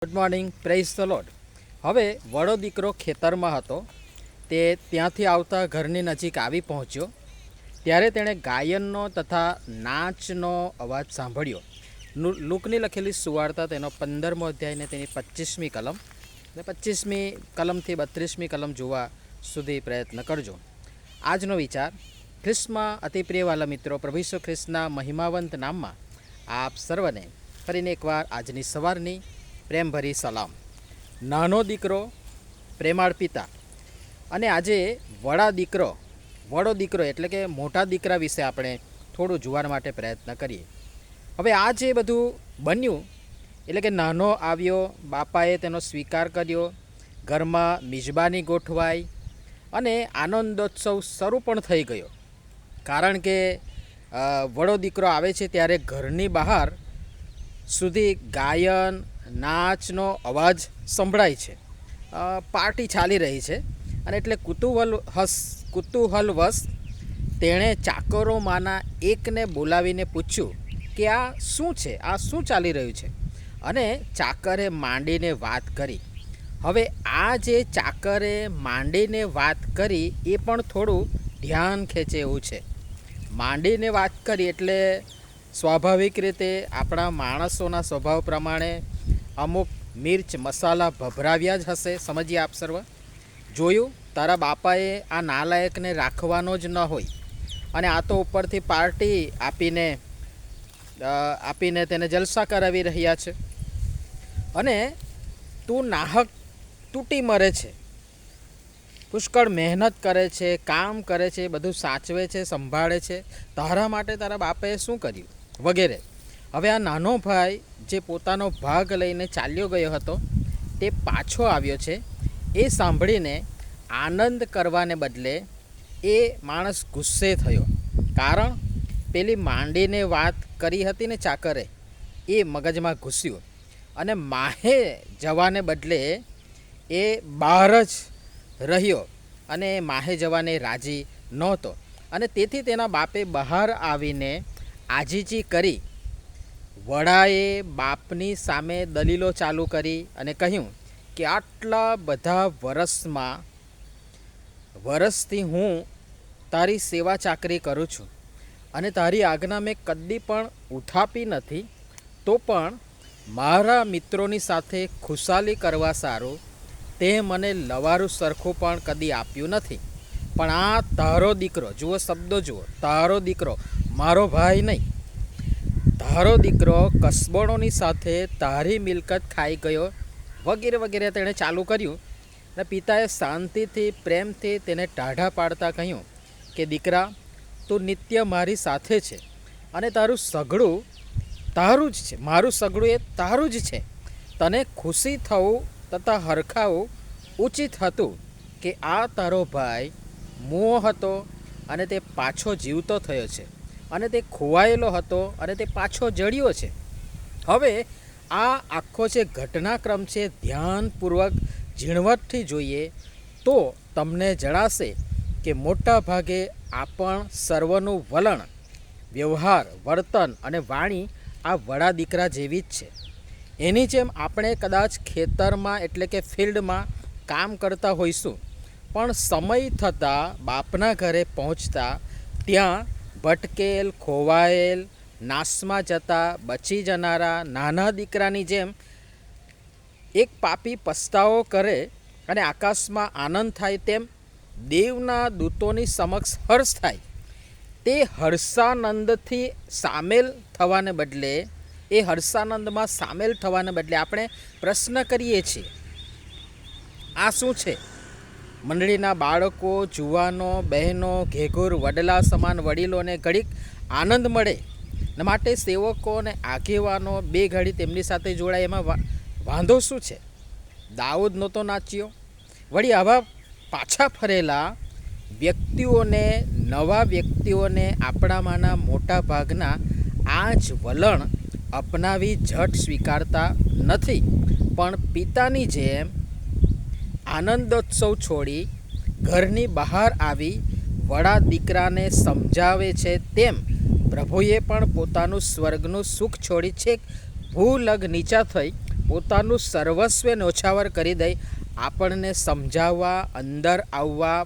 Good morning, praise the lord. હવે વડો દીકરો ખેતરમાં હતો. તે ત્યાંથી આવતા ઘરની નજીક આવી પહોંચ્યો. ત્યારે તેણે ગાયનનો તથા નાચનો અવાજ સાંભળ્યો. લૂકની લખેલી સુવાર્તા તેનો 15મો અધ્યાયને તેની 25મી કલમ અને 25મી કલમથી 32મી કલમ જોવા સુધી પ્રયત્ન કરજો. આજનો વિચાર: ખ્રિસ્તમાં અતિ પ્રિયવાલા મિત્રો, પ્રભુ ઈસુ ખ્રિસ્તના મહિમાવંત નામમાં આપ સર્વને ફરીને એકવાર આજની સવારની પ્રેમભરી સલામ. નાનો દીકરો, પ્રેમાળ પિતા, અને આજે વડો દીકરો એટલે કે મોટા દીકરા વિશે આપણે થોડું જોવા માટે પ્રયત્ન કરીએ. હવે આ જે બધું બન્યું એટલે કે નાનો આવ્યો, બાપાએ તેનો સ્વીકાર કર્યો, ઘરમાં મિજબાની ગોઠવાઈ અને આનંદોત્સવ શરૂ પણ થઈ ગયો. કારણ કે વડો દીકરો આવે છે ત્યારે ઘરની બહાર સુધી ગાયન, નાચનો અવાજ સંભળાય છે. પાર્ટી ચાલી રહી છે અને એટલે કુતૂહલવશ તેણે ચાકરોમાંના એકને બોલાવીને પૂછ્યું કે આ શું છે, આ શું ચાલી રહ્યું છે. અને ચાકરે માંડીને વાત કરી. હવે આ જે ચાકરે માંડીને વાત કરી એ પણ થોડું ધ્યાન ખેંચે એવું છે. માંડીને વાત કરી એટલે સ્વાભાવિક રીતે આપણા માણસોના સ્વભાવ પ્રમાણે અમુક મિર્ચ મસાલા ભભરાવ્યા જ હશે. સમજીએ આપ સર્વ. જોયું, તારા બાપાએ આ નાલાયકને રાખવાનો જ ન હોય અને આ તો ઉપરથી પાર્ટી આપીને તેને જલસા કરાવી રહ્યા છે અને તું નાહક તૂટી મરે છે, પુષ્કળ મહેનત કરે છે, કામ કરે છે, બધું સાચવે છે, સંભાળે છે. તારા માટે તારા બાપાએ શું કર્યું વગેરે. હવે આ નાનો ભાઈ જે પોતાનો ભાગ લઈને ચાલ્યો ગયો હતો તે પાછો આવ્યો છે. એ સાંભળીને આનંદ કરવાને બદલે એ માણસ ગુસ્સે થયો. કારણ પેલી માંડીને વાત કરી હતી ને ચાકરે, એ મગજમાં ઘૂસ્યું અને માહે જવાને બદલે એ બહાર જ રહ્યો અને માહે જવાને રાજી નહોતો. અને તેથી તેના બાપે બહાર આવીને આજીજી કરી. વડાએ બાપની સામે દલીલો ચાલુ કરી અને કહ્યું કે આટલા બધા વરસથી હું તારી સેવા ચાકરી કરું છું અને તારી આજ્ઞા મેં કદી પણ ઉઠાપી નથી, તો પણ મારા મિત્રોની સાથે ખુશાલી કરવા સારું તે મને લવારું સરખું પણ કદી આપ્યું નથી. પણ આ તારો દીકરો, જુઓ શબ્દો જુઓ, તારો દીકરો, મારો ભાઈ નહીં, તારો દીકરો કસબણોની સાથે તારી મિલકત ખાઈ ગયો વગેરે વગેરે તેણે ચાલુ કર્યું. અને પિતાએ શાંતિથી, પ્રેમથી તેને ટાઢા પાડતા કહ્યું કે દીકરા, તું નિત્ય મારી સાથે છે અને તારું સગડું તારું જ છે, મારું સગડું એ તારું જ છે. તને ખુશી થવું તથા હરખાવું ઉચિત હતું કે આ તારો ભાઈ મૂવો હતો અને તે પાછો જીવતો થયો છે અને તે ખોવાયેલો હતો અને તે પાછો જડ્યો છે. હવે આ આખો જે ઘટનાક્રમ છે ધ્યાનપૂર્વક ઝીણવટથી જોઈએ તો તમને જણાશે કે મોટા ભાગે આપણ સર્વનું વલણ, વ્યવહાર, વર્તન અને વાણી આ વડા દીકરા જેવી જ છે. એની જેમ આપણે કદાચ ખેતરમાં એટલે કે ફિલ્ડમાં કામ કરતા હોઈશું, પણ સમય થતાં બાપના ઘરે પહોંચતા ત્યાં ભટકેલ, ખોવાયેલ, નાશમાં જતા, બચી જનારા નાના દીકરાની જેમ એક પાપી પસ્તાવો કરે અને આકાશમાં આનંદ થાય, તેમ દેવના દૂતોની સમક્ષ હર્ષ થાય. તે હર્ષાનંદથી સામેલ થવાને બદલે આપણે પ્રશ્ન કરીએ છીએ, આ શું છે? મંડળીના બાળકો, જુવાનો, બહેનો, ઘેઘૂર, વડલા સમાન વડીલોને ઘડીક આનંદ મળે ને માટે સેવકો અને આગેવાનો બે ઘડી તેમની સાથે જોડાય, એમાં વાંધો શું છે? દાઉદ નહોતો નાચ્યો? વળી આવા પાછા ફરેલા વ્યક્તિઓને, નવા વ્યક્તિઓને આપણામાંના મોટા ભાગના આ જ વલણ અપનાવી ઝટ સ્વીકારતા નથી, પણ પિતાની જેમ આનંદોત્સવ છોડી ઘરની બહાર આવી વડા દીકરાને સમજાવે છે. તેમ પ્રભુએ પણ પોતાનું સ્વર્ગનું સુખ છોડી છેક ભૂલગ નીચા થઈ પોતાનું સર્વસ્વ ન્યોછાવર કરી દઈ આપણને સમજાવવા, અંદર આવવા,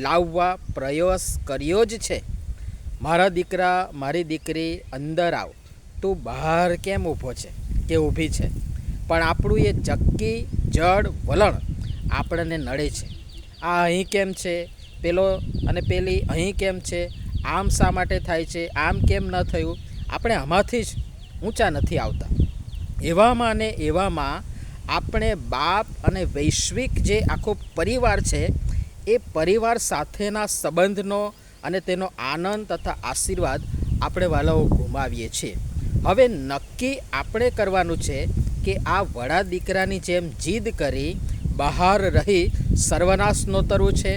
લાવવા પ્રયાસ કર્યો જ છે. મારા દીકરા, મારી દીકરી, અંદર આવ, તું બહાર કેમ ઊભો છે કે ઊભી છે? પણ આપણું એ ચક્કી જડ વલણ આપણને નડે છે. આ અહીં કેમ છે, પેલો અને પેલી અહીં કેમ છે, આમ શા માટે થાય છે, આમ કેમ ન થયું? આપણે આમાંથી જ ઊંચા નથી આવતા. એવામાં ને એવામાં આપણે બાપ અને વૈશ્વિક જે આખો પરિવાર છે એ પરિવાર સાથેના સંબંધનો અને તેનો આનંદ તથા આશીર્વાદ આપણે વાલાઓ ગુમાવીએ છીએ. હવે નક્કી આપણે કરવાનું છે કે આ વડા દીકરાની જેમ જીદ કરી બહાર રહી સર્વનાશ નોતરવું છે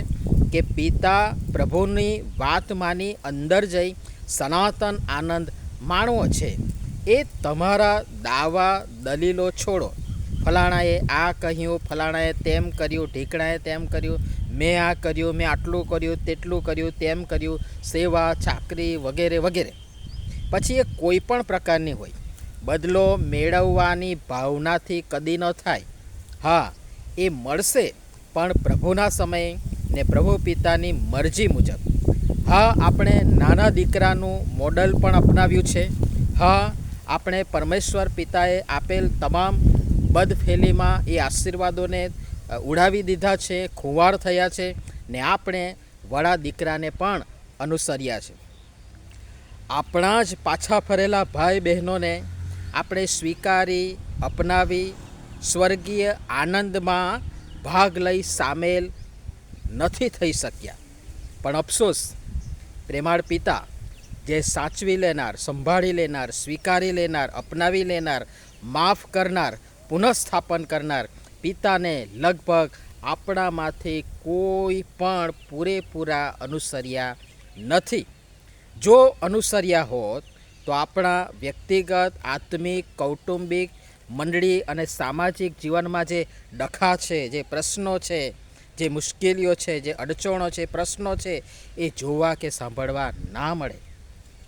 કે પિતા પ્રભુની વાત માની અંદર જઈ સનાતન આનંદ માણવો છે. એ તમારા દાવા દલીલો છોડો. ફલાણાએ આ કહ્યું, ફલાણાએ તેમ કર્યું, ઢીકણાએ તેમ કર્યું, મેં આ કર્યું, મેં આટલું કર્યું, તેટલું કર્યું, તેમ કર્યું, સેવા ચાકરી વગેરે વગેરે. પછી એ કોઈ પણ પ્રકારની હોય, બદલો મેળવવાની ભાવનાથી કદી ન થાય. હા, એ મળશે પણ પ્રભુના સમયે ને પ્રભુ પિતાની મરજી મુજબ. હા, આપણે નાના દીકરાનું મોડલ પણ અપનાવ્યું છે. હા, આપણે પરમેશ્વર પિતાએ આપેલ તમામ બદફેલીમાં એ આશીર્વાદોને ઉડાવી દીધા છે, ખુવાર થયા છે ને આપણે વડા દીકરાને પણ અનુસર્યા છે. આપણા જ પાછા ફરેલા ભાઈ બહેનોને આપણે સ્વીકારી, અપનાવી સ્વર્ગીય આનંદમાં ભાગ લઈ સામેલ નથી થઈ શક્યા. પણ અફસોસ, પ્રેમાળ પિતા જે સાચવી લેનાર, સંભાળી લેનાર, સ્વીકારી લેનાર, અપનાવી લેનાર, માફ કરનાર, પુનઃસ્થાપન કરનાર પિતાને લગભગ આપણામાંથી કોઈ પણ પૂરેપૂરા અનુસર્યા નથી. જો અનુસર્યા હોત તો આપણા વ્યક્તિગત, આત્મિક, કૌટુંબિક, મંડળી અને સામાજિક જીવનમાં જે ડખા છે, જે પ્રશ્નો છે, જે મુશ્કેલીઓ છે, જે અડચણો છે, પ્રશ્નો છે, એ જોવા કે સાંભળવા ના મળે,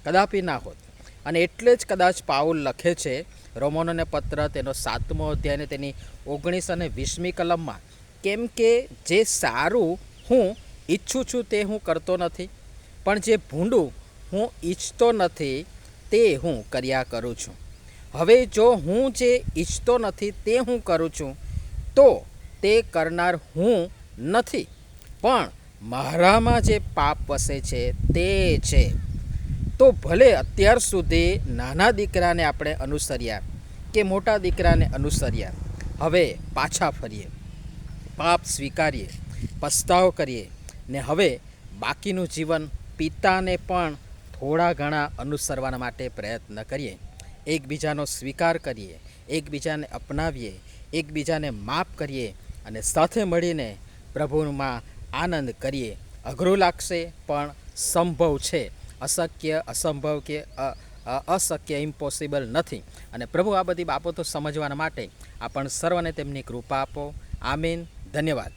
કદાપી ના હોત. અને એટલે જ કદાચ પાઉલ લખે છે રોમનોને પત્ર તેનો 7મો અધ્યાય અને તેની 19 અને 20મી કલમમાં, કેમ કે જે સારું હું ઈચ્છું છું તે હું કરતો નથી, પણ જે ભૂંડું હું ઈચ્છતો નથી તે હું કર્યા કરું છું. હવે જો હું જે ઈચ્છતો નથી તે હું કરું છું તો તે કરનાર હું નથી, પણ મારામાં જે પાપ વસે છે તે છે. તો ભલે અત્યાર સુધી નાના દીકરાને આપણે અનુસર્યા કે મોટા દીકરાને અનુસર્યા, હવે પાછા ફરીએ, પાપ સ્વીકારીએ, પસ્તાવ કરીએ ને હવે બાકીનું જીવન પિતાને પણ થોડા ઘણા અનુસરવા માટે પ્રયત્ન કરીએ. એકબીજાનો સ્વીકાર કરીએ, એકબીજાને અપનાવીએ, એકબીજાને માફ કરીએ અને સાથે મળીને પ્રભુમાં આનંદ કરીએ. અઘરું લાગશે પણ સંભવ છે. અશક્ય, અસંભવ કે અશક્ય, ઇમ્પોસિબલ નથી. અને પ્રભુ આ બધી બાબતો સમજવાના માટે આપણ સર્વને તેમની કૃપા આપો. આમીન. ધન્યવાદ.